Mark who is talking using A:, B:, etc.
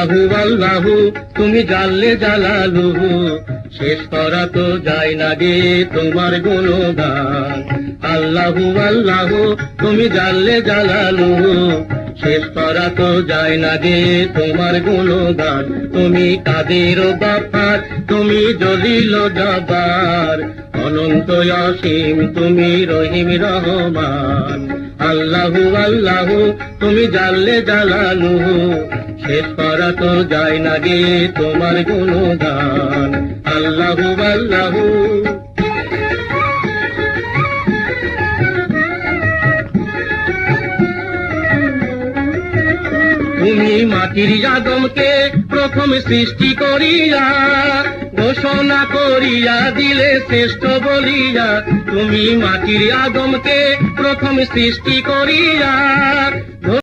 A: আল্লাহু আল্লাহু তুমি জাল্লে জালালুহু, শেষ করা তো যায় না গে তোমার গুণগান। আল্লাহু আল্লাহু তুমি জাল্লে জালালুহু, শেষ করা তো যায় না গে তোমার গুণগান। তুমি কাদের গাফফার, তুমি জলিল জব্বার, অনন্ত অসীম তুমি রহিম রহমান। আল্লাহু আল্লাহু তুমি জাল্লে জালালুহু, শেষ করা তো যায় না গে তোমার গুণগান। আল্লাহু আল্লাহু। তুমি মাটির আদমকে প্রথম সৃষ্টি করিয়া, ঘোষণা করিয়া দিলে শ্রেষ্ঠ বলিয়া। তুমি মাটির আদমকে প্রথম সৃষ্টি করিয়া,